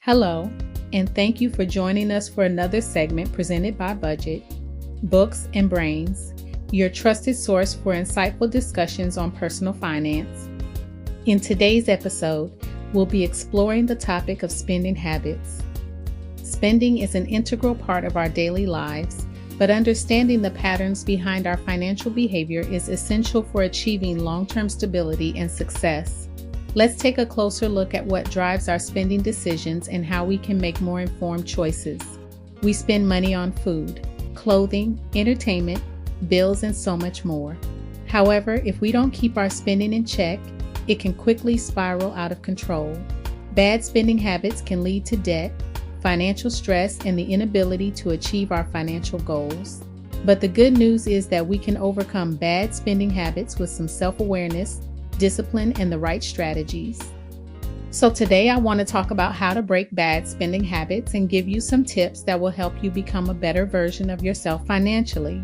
Hello, and thank you for joining us for another segment presented by Budget, Books and Brains, your trusted source for insightful discussions on personal finance. In today's episode, we'll be exploring the topic of spending habits. Spending is an integral part of our daily lives, but understanding the patterns behind our financial behavior is essential for achieving long-term stability and success. Let's take a closer look at what drives our spending decisions and how we can make more informed choices. We spend money on food, clothing, entertainment, bills, and so much more. However, if we don't keep our spending in check, it can quickly spiral out of control. Bad spending habits can lead to debt, financial stress, and the inability to achieve our financial goals. But the good news is that we can overcome bad spending habits with some self-awareness, discipline, and the right strategies. So today I want to talk about how to break bad spending habits and give you some tips that will help you become a better version of yourself financially.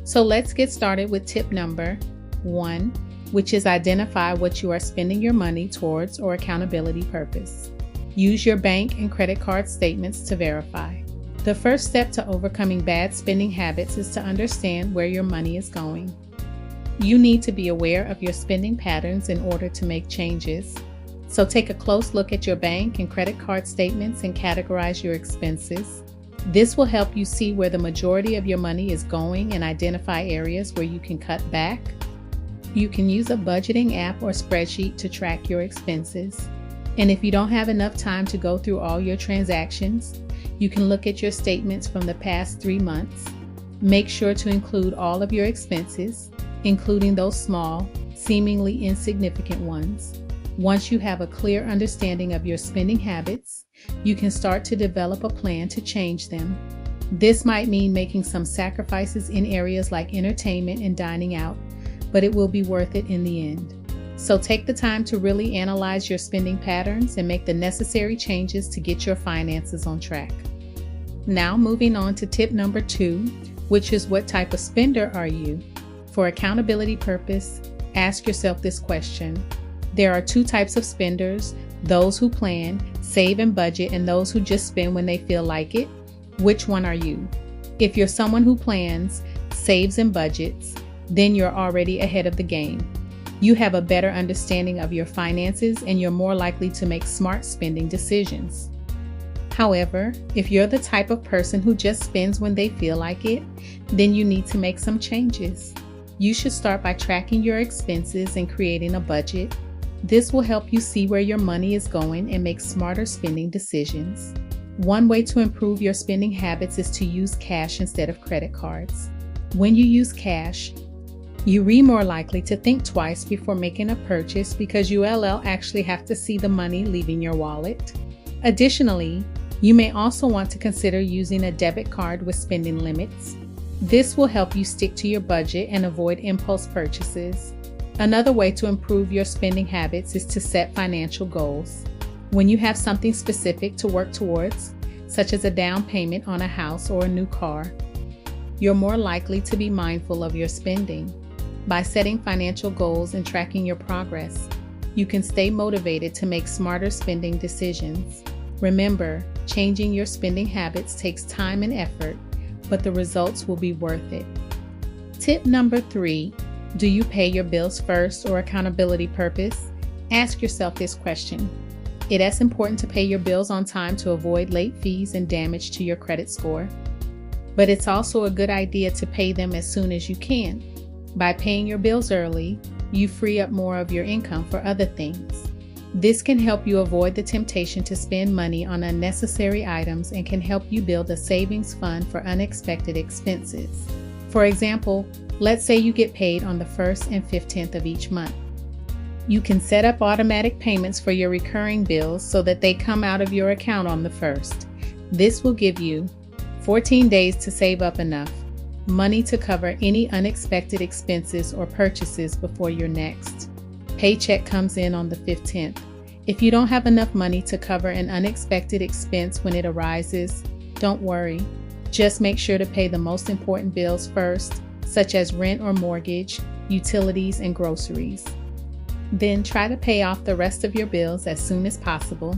So let's get started with tip number 1, which is identify what you are spending your money towards or accountability purpose. Use your bank and credit card statements to verify. The first step to overcoming bad spending habits is to understand where your money is going. You need to be aware of your spending patterns in order to make changes. So take a close look at your bank and credit card statements and categorize your expenses. This will help you see where the majority of your money is going and identify areas where you can cut back. You can use a budgeting app or spreadsheet to track your expenses. And if you don't have enough time to go through all your transactions, you can look at your statements from the past 3 months. Make sure to include all of your expenses, including those small, seemingly insignificant ones. Once you have a clear understanding of your spending habits, you can start to develop a plan to change them. This might mean making some sacrifices in areas like entertainment and dining out, but it will be worth it in the end. So take the time to really analyze your spending patterns and make the necessary changes to get your finances on track. Now moving on to tip number 2, which is what type of spender are you? For accountability purpose, ask yourself this question. There are 2 types of spenders, those who plan, save, and budget, and those who just spend when they feel like it. Which one are you? If you're someone who plans, saves, and budgets, then you're already ahead of the game. You have a better understanding of your finances and you're more likely to make smart spending decisions. However, if you're the type of person who just spends when they feel like it, then you need to make some changes. You should start by tracking your expenses and creating a budget. This will help you see where your money is going and make smarter spending decisions. One way to improve your spending habits is to use cash instead of credit cards. When you use cash, you're more likely to think twice before making a purchase because you'll actually have to see the money leaving your wallet. Additionally, you may also want to consider using a debit card with spending limits. This will help you stick to your budget and avoid impulse purchases. Another way to improve your spending habits is to set financial goals. When you have something specific to work towards, such as a down payment on a house or a new car, you're more likely to be mindful of your spending. By setting financial goals and tracking your progress, you can stay motivated to make smarter spending decisions. Remember, changing your spending habits takes time and effort, but the results will be worth it. Tip number 3, do you pay your bills first or accountability purpose? Ask yourself this question. It is important to pay your bills on time to avoid late fees and damage to your credit score. But it's also a good idea to pay them as soon as you can. By paying your bills early, you free up more of your income for other things. This can help you avoid the temptation to spend money on unnecessary items and can help you build a savings fund for unexpected expenses. For example, let's say you get paid on the 1st and 15th of each month. You can set up automatic payments for your recurring bills so that they come out of your account on the 1st. This will give you 14 days to save up enough money to cover any unexpected expenses or purchases before your next paycheck comes in on the 15th. If you don't have enough money to cover an unexpected expense when it arises, don't worry. Just make sure to pay the most important bills first, such as rent or mortgage, utilities, and groceries. Then try to pay off the rest of your bills as soon as possible.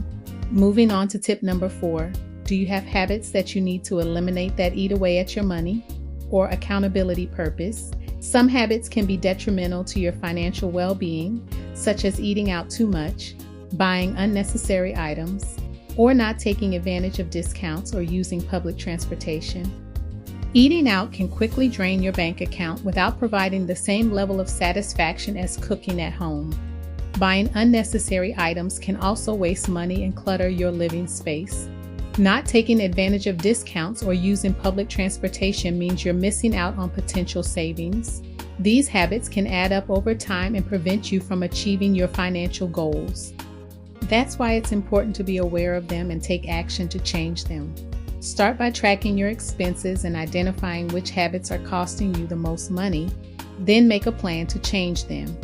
Moving on to tip number 4. Do you have habits that you need to eliminate that eat away at your money or accountability purpose? Some habits can be detrimental to your financial well-being, such as eating out too much, buying unnecessary items, or not taking advantage of discounts or using public transportation. Eating out can quickly drain your bank account without providing the same level of satisfaction as cooking at home. Buying unnecessary items can also waste money and clutter your living space. Not taking advantage of discounts or using public transportation means you're missing out on potential savings. These habits can add up over time and prevent you from achieving your financial goals. That's why it's important to be aware of them and take action to change them. Start by tracking your expenses and identifying which habits are costing you the most money, then make a plan to change them.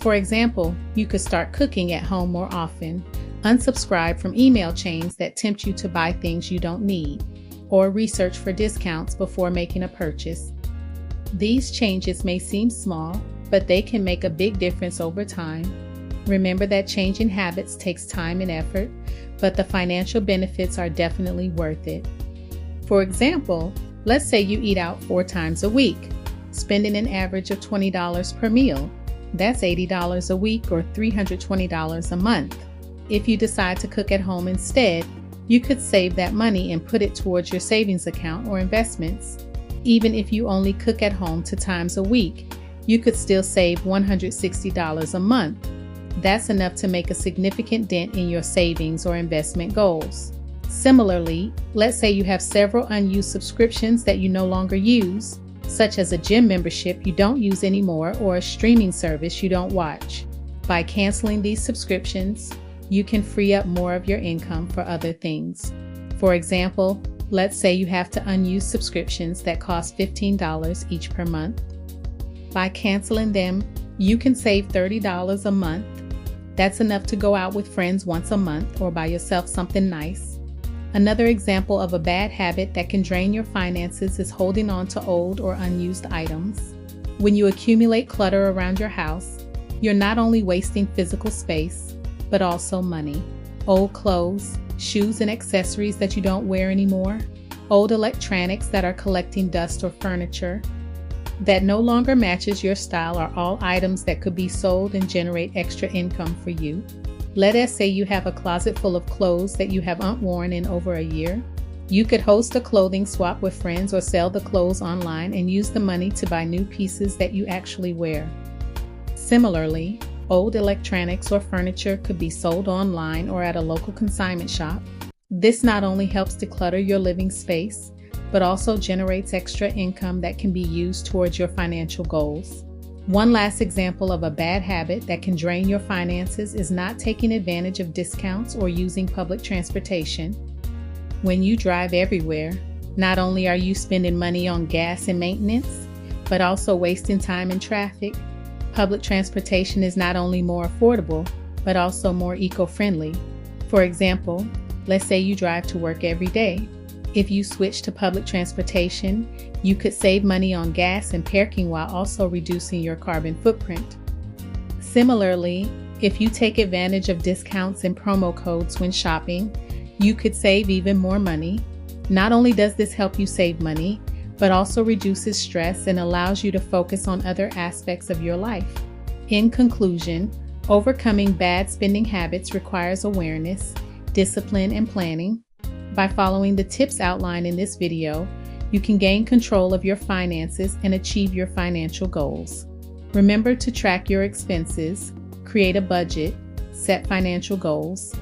For example, you could start cooking at home more often, unsubscribe from email chains that tempt you to buy things you don't need, or research for discounts before making a purchase. These changes may seem small, but they can make a big difference over time. Remember that changing habits takes time and effort, but the financial benefits are definitely worth it. For example, let's say you eat out 4 times a week, spending an average of $20 per meal. That's $80 a week or $320 a month. If you decide to cook at home instead, you could save that money and put it towards your savings account or investments. Even if you only cook at home 2 times a week, you could still save $160 a month. That's enough to make a significant dent in your savings or investment goals. Similarly, let's say you have several unused subscriptions that you no longer use, such as a gym membership you don't use anymore or a streaming service you don't watch. By canceling these subscriptions, you can free up more of your income for other things. For example, let's say you have to unuse subscriptions that cost $15 each per month. By canceling them, you can save $30 a month. That's enough to go out with friends once a month or buy yourself something nice. Another example of a bad habit that can drain your finances is holding on to old or unused items. When you accumulate clutter around your house, you're not only wasting physical space, but also money. Old clothes, shoes and accessories that you don't wear anymore, old electronics that are collecting dust or furniture that no longer matches your style are all items that could be sold and generate extra income for you. Let us say you have a closet full of clothes that you haven't worn in over a year. You could host a clothing swap with friends or sell the clothes online and use the money to buy new pieces that you actually wear. Similarly, old electronics or furniture could be sold online or at a local consignment shop. This not only helps declutter your living space, but also generates extra income that can be used towards your financial goals. One last example of a bad habit that can drain your finances is not taking advantage of discounts or using public transportation. When you drive everywhere, not only are you spending money on gas and maintenance, but also wasting time in traffic. Public transportation is not only more affordable, but also more eco-friendly. For example, let's say you drive to work every day. If you switch to public transportation, you could save money on gas and parking while also reducing your carbon footprint. Similarly, if you take advantage of discounts and promo codes when shopping, you could save even more money. Not only does this help you save money, but also reduces stress and allows you to focus on other aspects of your life. In conclusion, overcoming bad spending habits requires awareness, discipline, and planning. By following the tips outlined in this video, you can gain control of your finances and achieve your financial goals. Remember to track your expenses, create a budget, set financial goals,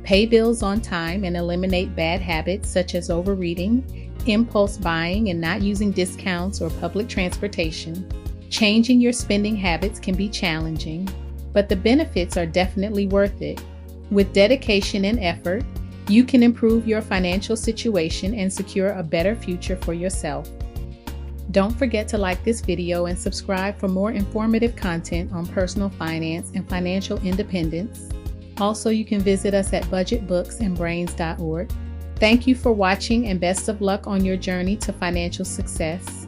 pay bills on time, and eliminate bad habits such as overeating, impulse buying, and not using discounts or public transportation. Changing your spending habits can be challenging, but the benefits are definitely worth it. With dedication and effort, you can improve your financial situation and secure a better future for yourself. Don't forget to like this video and subscribe for more informative content on personal finance and financial independence. Also, you can visit us at budgetbooksandbrains.org. Thank you for watching and best of luck on your journey to financial success.